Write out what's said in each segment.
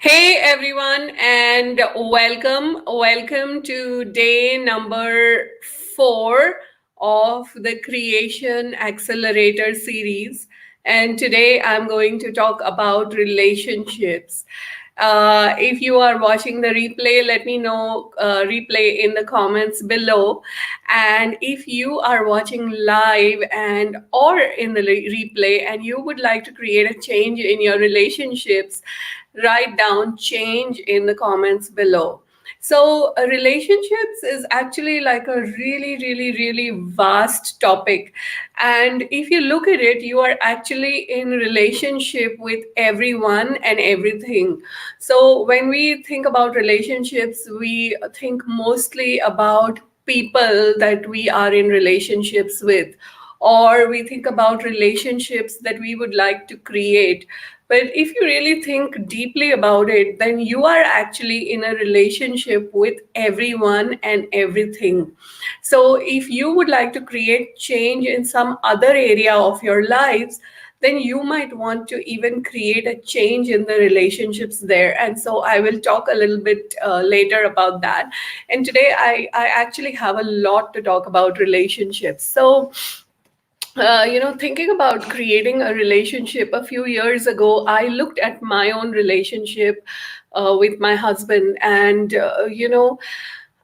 Hey everyone, and welcome to day number 4 of the Creation Accelerator series. And today I'm going to talk about relationships. If you are watching the replay, let me know replay in the comments below. And if you are watching live and or in the replay, and you would like to create a change in your relationships, write down change in the comments below. So, relationships is actually like a really vast topic. And if you look at it, you are actually in relationship with everyone and everything. So, when we think about relationships, we think mostly about people that we are in relationships with, or we think about relationships that we would like to create. But if you really think deeply about it, then you are actually in a relationship with everyone and everything. So if you would like to create change in some other area of your lives, then you might want to even create a change in the relationships there. And so I will talk a little bit later about that. And today I actually have a lot to talk about relationships. So thinking about creating a relationship a few years ago, I looked at my own relationship with my husband, and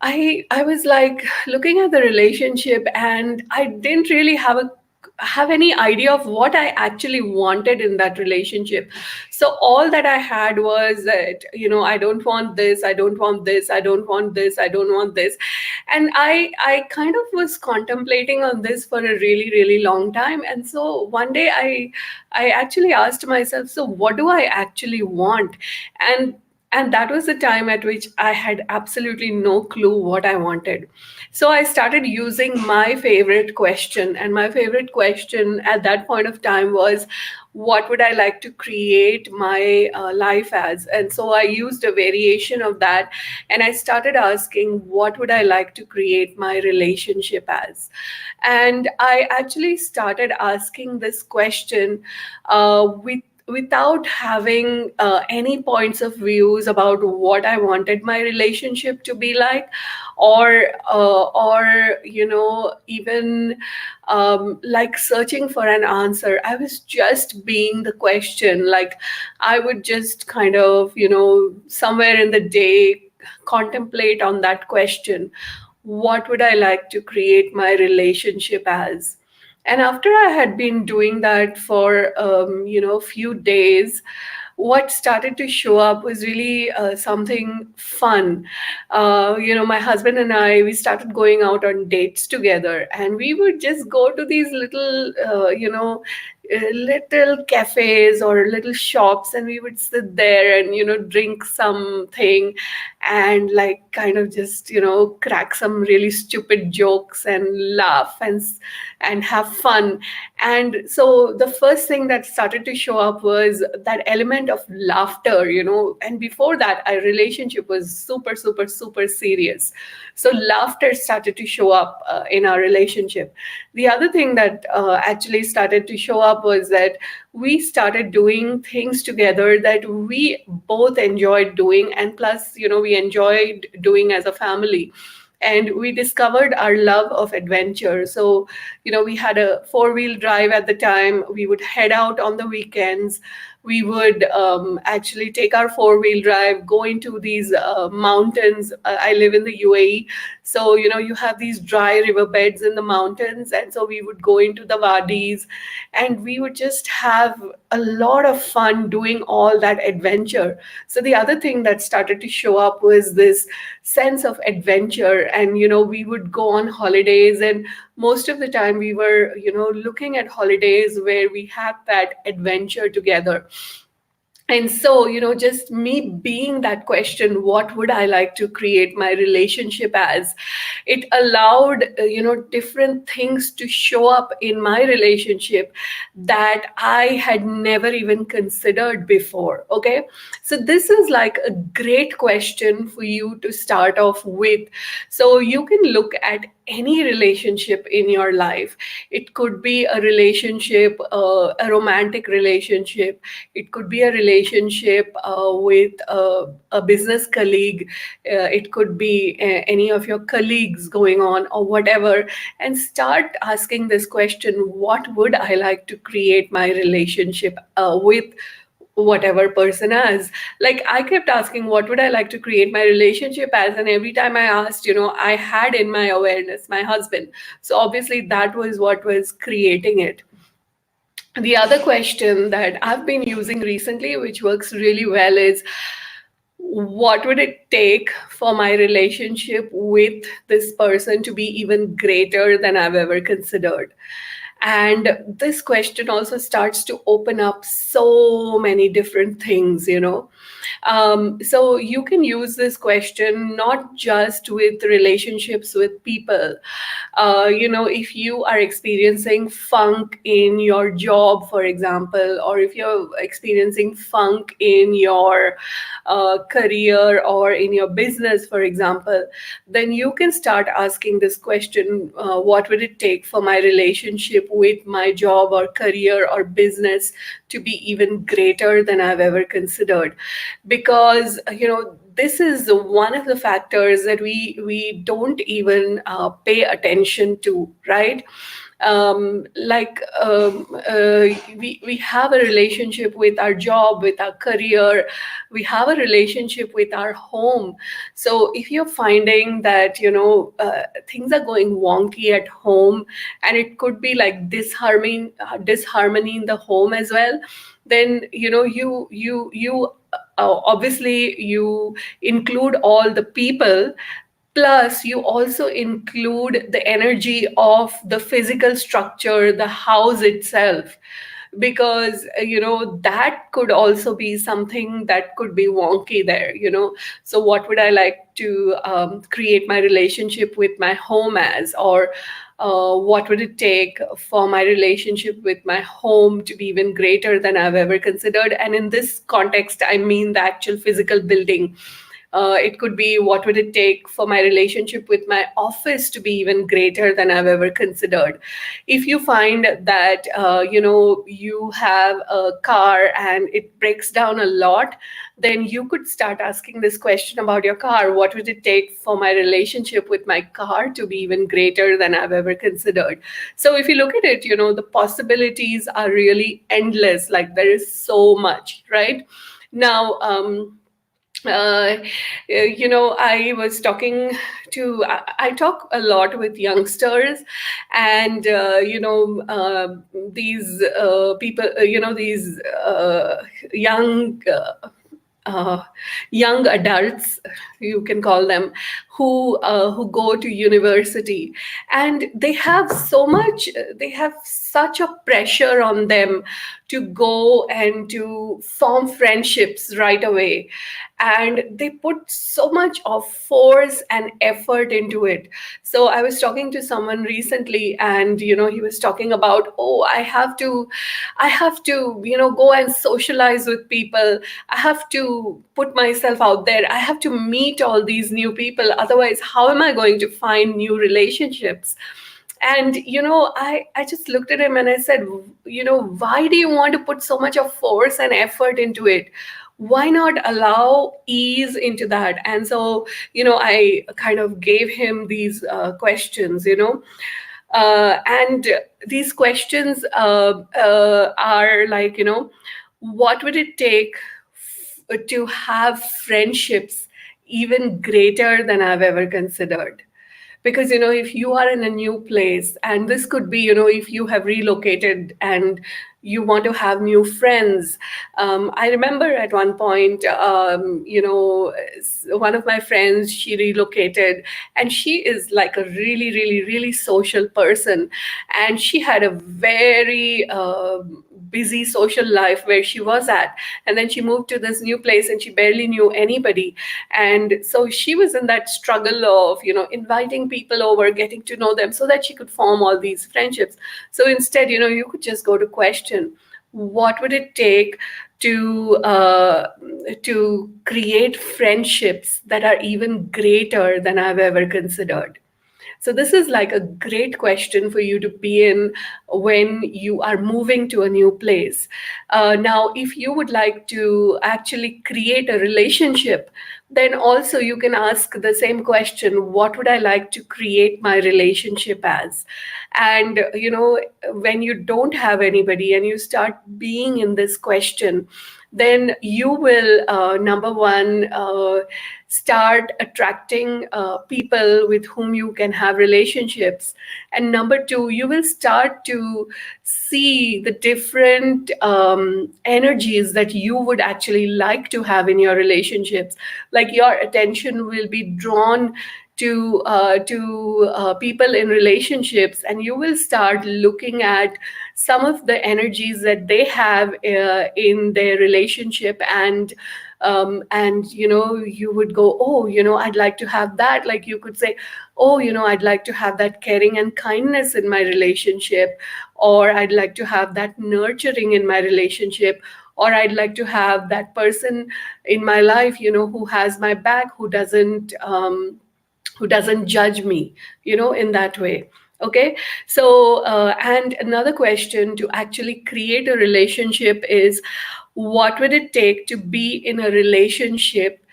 I was like looking at the relationship, and I didn't really have any idea of what I actually wanted in that relationship. So all that I had was that, I don't want this, I don't want this, I don't want this, I don't want this. And I kind of was contemplating on this for a really long time. And so one day I actually asked myself, so what do I actually want? And and that was the time at which I had absolutely no clue what I wanted. So I started using my favorite question. And my favorite question at that point of time was, what would I like to create my life as? And so I used a variation of that. And I started asking, what would I like to create my relationship as? And I actually started asking this question without having any points of views about what I wanted my relationship to be like, or even like searching for an answer. I was just being the question. Like I would just kind of, somewhere in the day contemplate on that question. What would I like to create my relationship as? And after I had been doing that for a few days, what started to show up was really something fun. My husband and I, we started going out on dates together, and we would just go to these little cafes or little shops, and we would sit there and drink something, and like kind of just crack some really stupid jokes and laugh and have fun. And so the first thing that started to show up was that element of laughter, and before that our relationship was super serious. So laughter started to show up in our relationship. The other thing that actually started to show up was that we started doing things together that we both enjoyed doing, and plus we enjoyed doing as a family. And we discovered our love of adventure. So we had a four-wheel drive at the time. We would head out on the weekends. We would actually take our four-wheel drive, go into these mountains. I live in the UAE. So you have these dry riverbeds in the mountains, and so we would go into the wadis, and we would just have a lot of fun doing all that adventure. So the other thing that started to show up was this sense of adventure. And we would go on holidays, and most of the time we were looking at holidays where we had that adventure together. And so just me being that question, what would I like to create my relationship as, it allowed different things to show up in my relationship that I had never even considered before. Okay, so this is like a great question for you to start off with. So you can look at any relationship in your life. It could be a relationship, a romantic relationship. It could be a relationship with a business colleague. It could be any of your colleagues going on or whatever. And start asking this question: what would I like to create my relationship with whatever person as? Like, I kept asking, what would I like to create my relationship as? And every time I asked, I had in my awareness my husband. So obviously that was what was creating it. The other question that I've been using recently, which works really well, is what would it take for my relationship with this person to be even greater than I've ever considered? And this question also starts to open up so many different things, so you can use this question not just with relationships with people. If you are experiencing funk in your job, for example, or if you're experiencing funk in your career or in your business, for example, then you can start asking this question: what would it take for my relationship with my job or career or business to be even greater than I've ever considered? Because this is one of the factors that we don't even pay attention to, right? We have a relationship with our job, with our career. We have a relationship with our home. So if you're finding that things are going wonky at home, and it could be like disharmony in the home as well, then you obviously you include all the people, plus you also include the energy of the physical structure, the house itself, because that could also be something that could be wonky there. So what would I like to create my relationship with my home as? Or what would it take for my relationship with my home to be even greater than I've ever considered? And in this context, I mean the actual physical building. It could be, what would it take for my relationship with my office to be even greater than I've ever considered? If you find that you have a car and it breaks down a lot, then you could start asking this question about your car: what would it take for my relationship with my car to be even greater than I've ever considered? So if you look at it, the possibilities are really endless. Like, there is so much, right? Now, uh, I was talking I talk a lot with youngsters, and these people, these young uh, young adults, you can call them, who go to university, and they have such a pressure on them to go and to form friendships right away, and they put so much of force and effort into it. So I was talking to someone recently, and he was talking about, oh, I have to go and socialize with people. I have to put myself out there. I have to meet all these new people. Otherwise, how am I going to find new relationships? And I just looked at him and I said, why do you want to put so much of force and effort into it? Why not allow ease into that? And so I kind of gave him these questions, and these questions are like, what would it take to have friendships even greater than I've ever considered? Because if you are in a new place, and this could be, if you have relocated and you want to have new friends. I remember at one point, one of my friends, she relocated, and she is like a really, really, really social person, and she had a very busy social life where she was at, and then she moved to this new place and she barely knew anybody. And so she was in that struggle of inviting people over, getting to know them, so that she could form all these friendships. So instead, you could just go to question: what would it take to create friendships that are even greater than I've ever considered? So this is like a great question for you to be in when you are moving to a new place. Now, if you would like to actually create a relationship, then also you can ask the same question: what would I like to create my relationship as? And when you don't have anybody and you start being in this question, then you will, number one, start attracting people with whom you can have relationships. And number two, you will start to see the different energies that you would actually like to have in your relationships. Like your attention will be drawn to people in relationships, and you will start looking at some of the energies that they have in their relationship. And you would go, oh, I'd like to have that. Like you could say, oh, I'd like to have that caring and kindness in my relationship, or I'd like to have that nurturing in my relationship, or I'd like to have that person in my life, who has my back, who doesn't judge me, in that way. Okay. So and another question to actually create a relationship is, what would it take to be in a relationship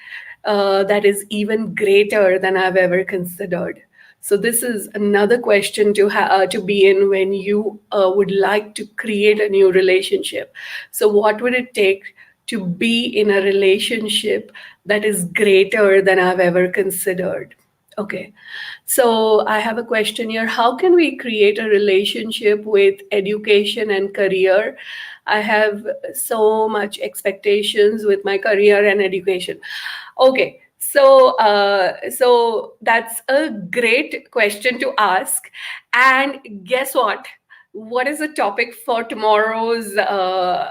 that is even greater than I've ever considered? So this is another question to be in when you would like to create a new relationship. So what would it take to be in a relationship that is greater than I've ever considered? Okay. So I have a question here. How can we create a relationship with education and career? I have so much expectations with my career and education. Okay. So that's a great question to ask. And guess what? What is the topic for tomorrow's live?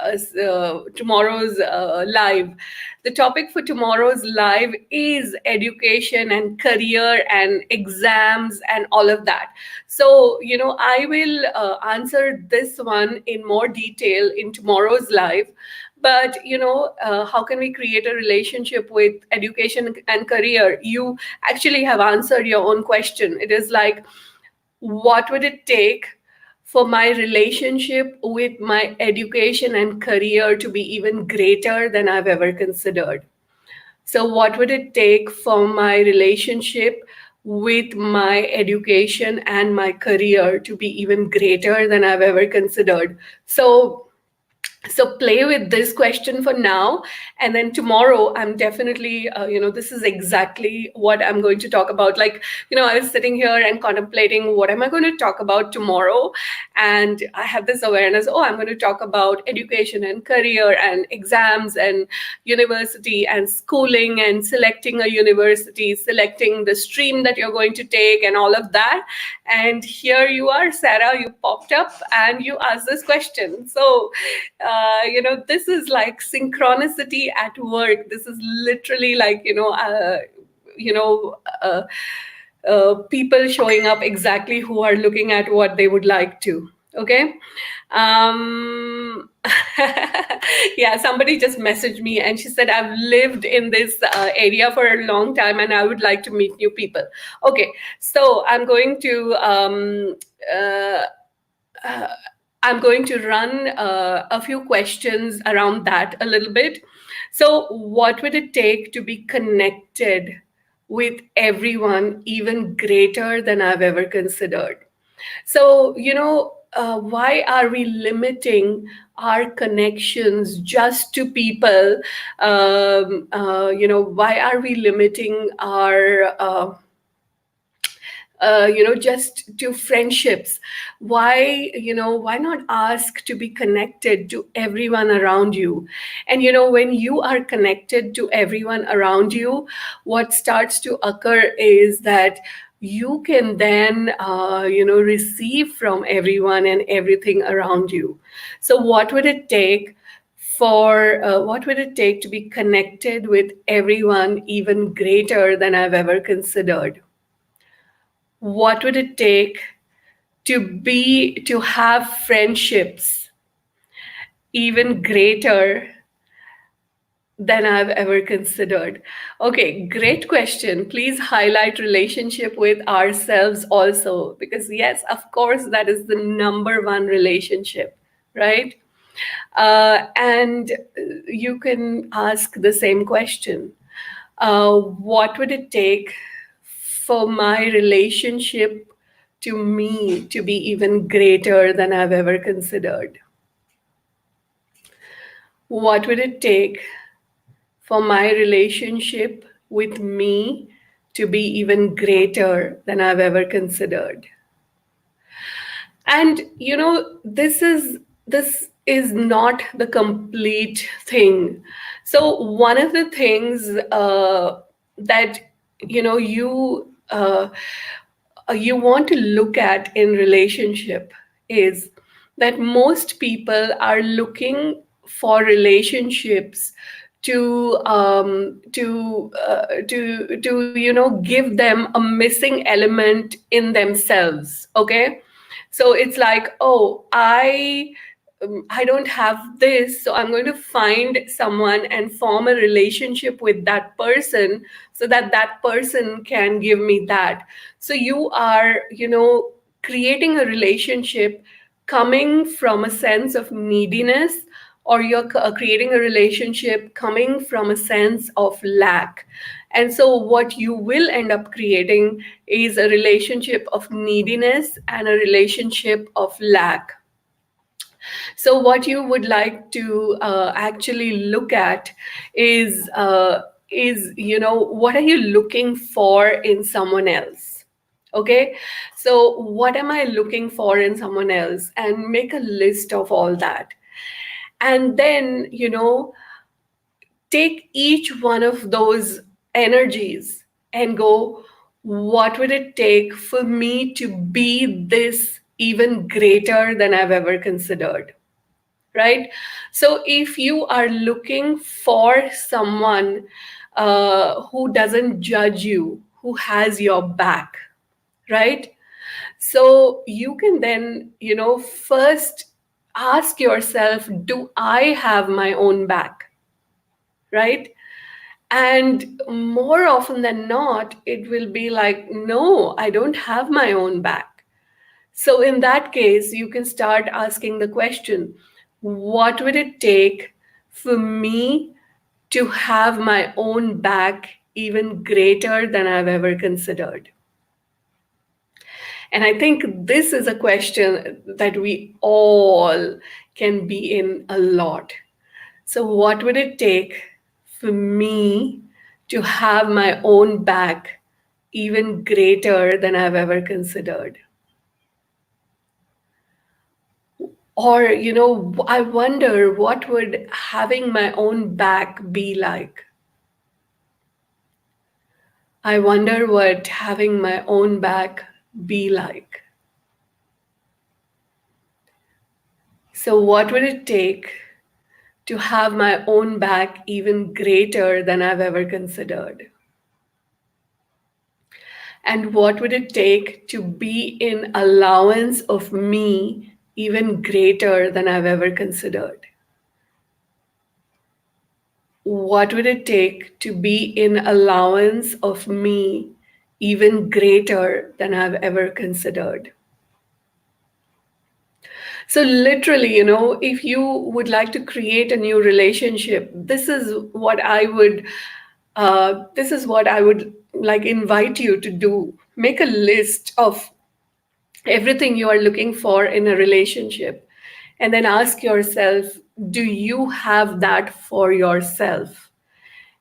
The topic for tomorrow's live is education and career and exams and all of that. So, I will answer this one in more detail in tomorrow's live. But, how can we create a relationship with education and career? You actually have answered your own question. It is like, what would it take for my relationship with my education and career to be even greater than I've ever considered? So, what would it take for my relationship with my education and my career to be even greater than I've ever considered? So play with this question for now, and then tomorrow I'm definitely this is exactly what I'm going to talk about. Like, I was sitting here and contemplating, what am I going to talk about tomorrow? And I have this awareness, oh, I'm going to talk about education and career and exams and university and schooling and selecting a university, selecting the stream that you're going to take, and all of that. And here you are, Sarah, you popped up and you asked this question. So this is like synchronicity at work. This is literally like, you know, uh, people showing up exactly who are looking at what they would like to. Okay. Yeah, somebody just messaged me and she said, I've lived in this area for a long time and I would like to meet new people. Okay. So uh, uh, I'm going to run a few questions around that a little bit. So, what would it take to be connected with everyone even greater than I've ever considered? So, why are we limiting our connections just to people? Why are we limiting our just to friendships? Why not ask to be connected to everyone around you? And when you are connected to everyone around you, what starts to occur is that you can then receive from everyone and everything around you. So what would it take to be connected with everyone even greater than I've ever considered? What would it take to have friendships even greater than I've ever considered? Okay, great question. Please highlight relationship with ourselves also, because yes, of course, that is the number one relationship, right? And you can ask the same question. What would it take for my relationship to me to be even greater than I've ever considered? What would it take for my relationship with me to be even greater than I've ever considered? And this is not the complete thing. So one of the things that you want to look at in relationship is that most people are looking for relationships to give them a missing element in themselves. Okay, so it's like, oh, I don't have this, so I'm going to find someone and form a relationship with that person so that that person can give me that. So you are, creating a relationship coming from a sense of neediness, or you're creating a relationship coming from a sense of lack. And so what you will end up creating is a relationship of neediness and a relationship of lack. So, what you would like to actually look at is what are you looking for in someone else? Okay, so what am I looking for in someone else, and make a list of all that, and then take each one of those energies and go, what would it take for me to be this even greater than I've ever considered? Right? So if you are looking for someone who doesn't judge you, who has your back, right? So you can then, first ask yourself, do I have my own back? Right? And more often than not, it will be like, no, I don't have my own back. So, in that case, you can start asking the question, what would it take for me to have my own back even greater than I've ever considered? And I think this is a question that we all can be in a lot. So, what would it take for me to have my own back even greater than I've ever considered? Or, I wonder what would having my own back be like? I wonder what having my own back be like. So, what would it take to have my own back even greater than I've ever considered? And what would it take to be in allowance of me even greater than I've ever considered? What would it take to be in allowance of me even greater than I've ever considered? So, literally, if you would like to create a new relationship, this is what I would like invite you to do. Make a list of everything you are looking for in a relationship, and then ask yourself, do you have that for yourself?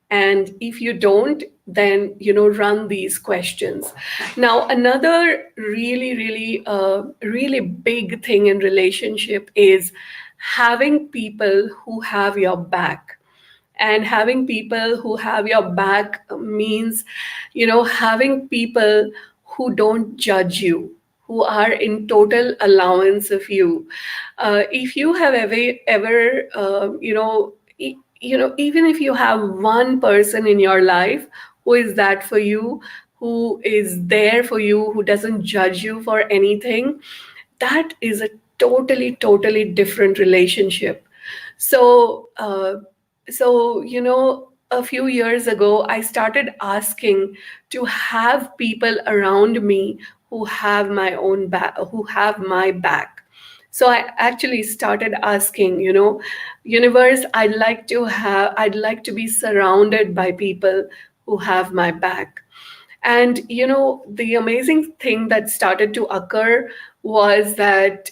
And if you don't, then run these questions. Now, another really big thing in relationship is having people who have your back. And having people who have your back means having people who don't judge you, who are in total allowance of you. If you have ever even if you have one person in your life who is that for you, who is there for you, who doesn't judge you for anything, that is a totally different relationship. So So, a few years ago, I started asking to have people around me who have my own back, who have my back. So I actually started asking, universe, I'd like to be surrounded by people who have my back. And the amazing thing that started to occur was that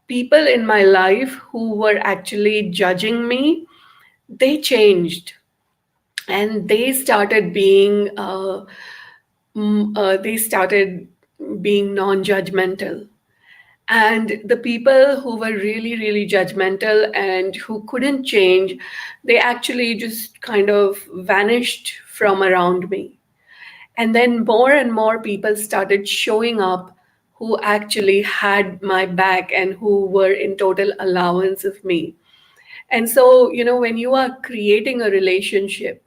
people in my life who were actually judging me, they changed, and they started being non-judgmental. And the people who were really, really judgmental and who couldn't change, they actually just kind of vanished from around me. And then more and more people started showing up who actually had my back and who were in total allowance of me. And so, when you are creating a relationship,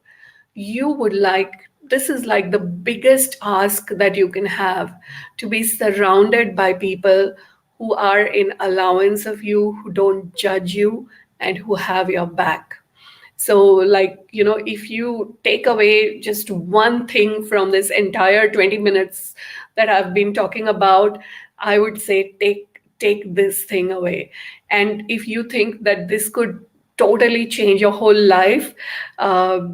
you would like, this is like the biggest ask that you can have, to be surrounded by people who are in allowance of you, who don't judge you, and who have your back. So, like, if you take away just one thing from this entire 20 minutes that I've been talking about, I would say take this thing away. And if you think that this could totally change your whole life,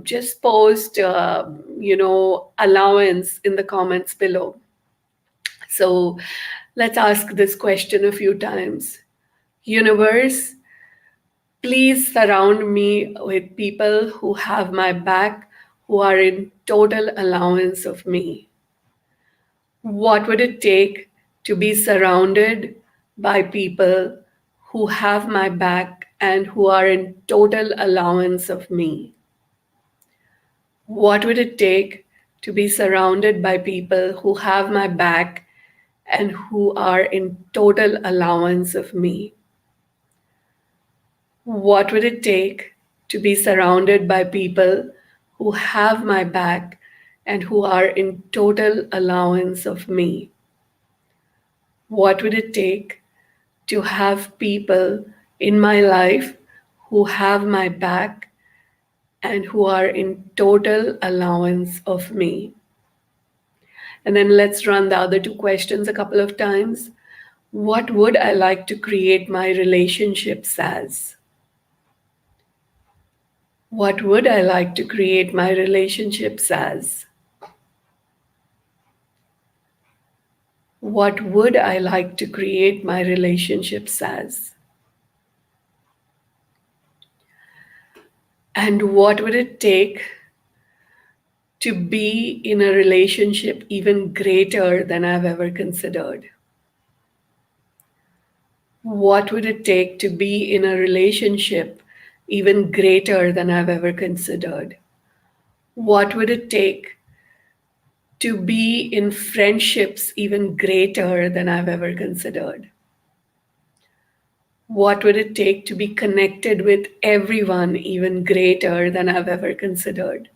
just post, allowance in the comments below. So, let's ask this question a few times. Universe, please surround me with people who have my back, who are in total allowance of me. What would it take to be surrounded by people who have my back and who are in total allowance of me? What would it take to be surrounded by people who have my back and who are in total allowance of me? What would it take to be surrounded by people who have my back and who are in total allowance of me? What would it take to have people in my life who have my back and who are in total allowance of me? And then let's run the other two questions a couple of times. What would I like to create my relationships as? What would I like to create my relationships as? What would I like to create my relationships as? And what would it take to be in a relationship even greater than I've ever considered? What would it take to be in a relationship even greater than I've ever considered? What would it take to be in friendships even greater than I've ever considered? What would it take to be connected with everyone even greater than I've ever considered?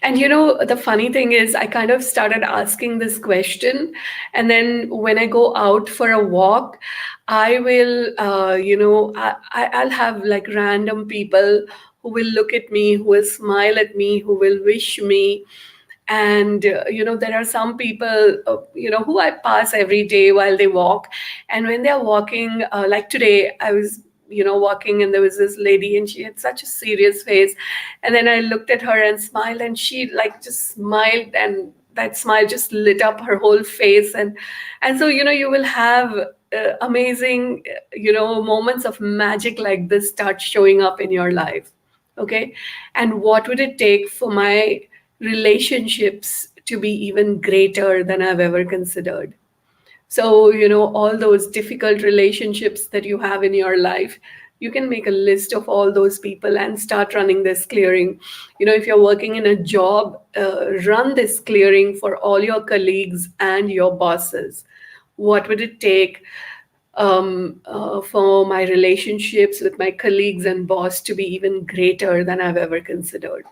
And the funny thing is, I kind of started asking this question. And then when I go out for a walk, I will, I'll have like random people who will look at me, who will smile at me, who will wish me. And there are some people who I pass every day while they walk. And when they're walking, like today I was walking, and there was this lady and she had such a serious face. And then I looked at her and smiled, and she like just smiled, and that smile just lit up her whole face. And so you will have amazing moments of magic like this start showing up in your life. Okay. And what would it take for my relationships to be even greater than I've ever considered? So, all those difficult relationships that you have in your life, you can make a list of all those people and start running this clearing. If you're working in a job, run this clearing for all your colleagues and your bosses. What would it take for my relationships with my colleagues and boss to be even greater than I've ever considered?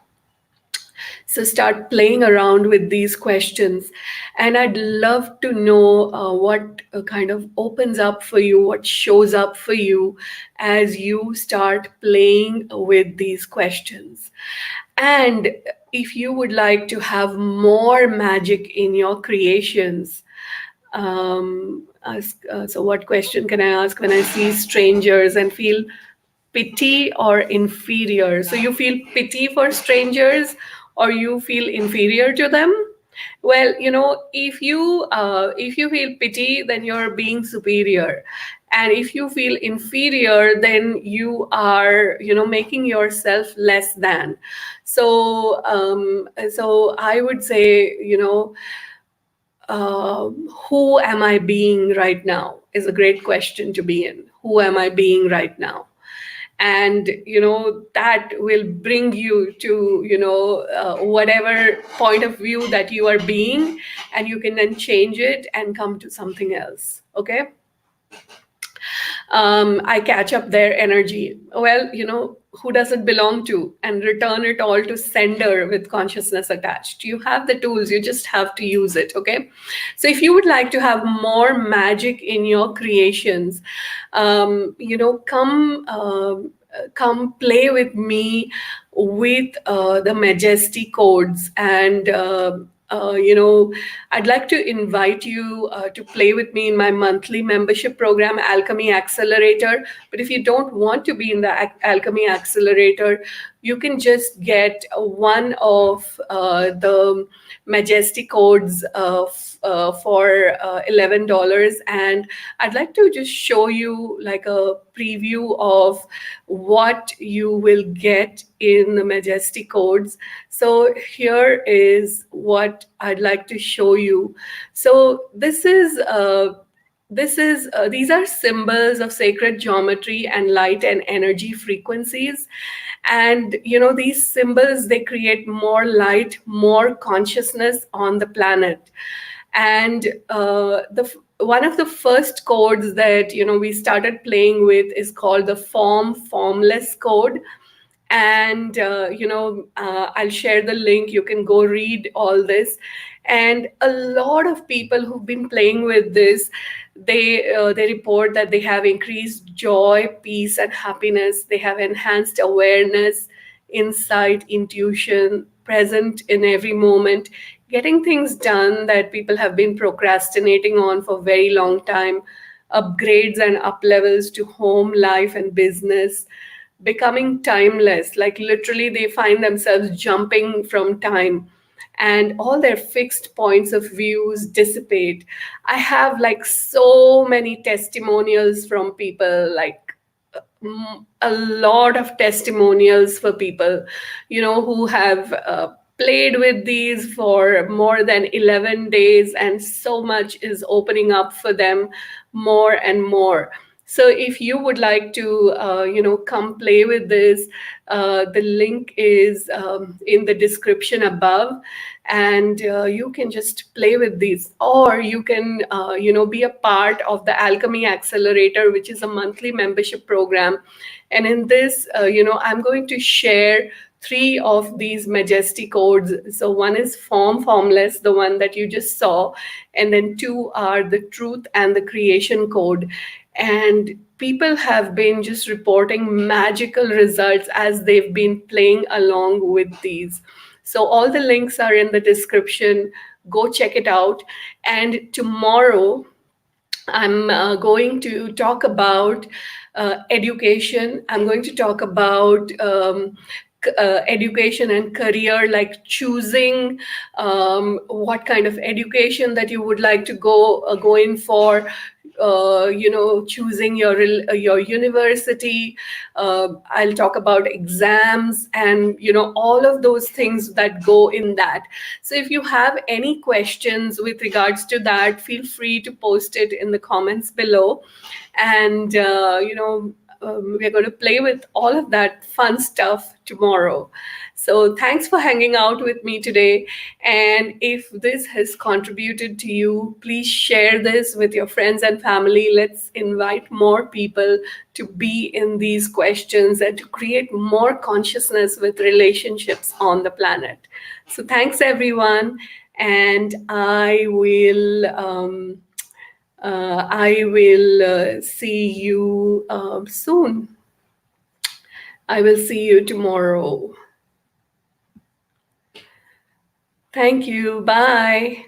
So start playing around with these questions. And I'd love to know what kind of opens up for you, what shows up for you as you start playing with these questions. And if you would like to have more magic in your creations, so what question can I ask when I see strangers and feel pity or inferior? So you feel pity for strangers or you feel inferior to them? Well, if you feel pity, then you're being superior. And if you feel inferior, then you are, making yourself less than. So I would say, who am I being right now is a great question to be in. Who am I being right now? And that will bring you to whatever point of view that you are being, and you can then change it and come to something else. Okay. I catch up their energy. Well, who does it belong to? And return it all to sender with consciousness attached. You have the tools, you just have to use it. Okay. So if you would like to have more magic in your creations, come play with me with the majesty codes. And I'd like to invite you to play with me in my monthly membership program, Alchemy Accelerator. But if you don't want to be in the Alchemy Accelerator, you can just get one of the majesty codes for $11. And I'd like to just show you like a preview of what you will get in the majesty codes. So here is what I'd like to show you. So these are symbols of sacred geometry and light and energy frequencies. And these symbols, they create more light, more consciousness on the planet. And one of the first codes that we started playing with is called the Form Formless code. And I'll share the link. You can go read all this. And a lot of people who've been playing with this, they report that they have increased joy, peace, and happiness. They have enhanced awareness, insight, intuition, present in every moment, getting things done that people have been procrastinating on for a very long time, upgrades and up levels to home life and business, becoming timeless. Like literally, they find themselves jumping from time, and all their fixed points of views dissipate. I have like so many testimonials from people, like a lot of testimonials for people, who have played with these for more than 11 days, and so much is opening up for them more and more. So if you would like to, come play with this, the link is in the description above, and you can just play with these, or you can, be a part of the Alchemy Accelerator, which is a monthly membership program. And in this, I'm going to share three of these majesty codes. So one is Form Formless, the one that you just saw, and then two are the Truth and the Creation code. And people have been just reporting magical results as they've been playing along with these. So all the links are in the description. Go check it out. And tomorrow, I'm going to talk about education. I'm going to talk about education and career, like choosing what kind of education that you would like to go in for. Choosing your university. I'll talk about exams and all of those things that go in that. So if you have any questions with regards to that, feel free to post it in the comments below. And we're going to play with all of that fun stuff tomorrow. So thanks for hanging out with me today. And if this has contributed to you, please share this with your friends and family. Let's invite more people to be in these questions and to create more consciousness with relationships on the planet. So thanks, everyone. And I will see you soon. I will see you tomorrow. Thank you. Bye.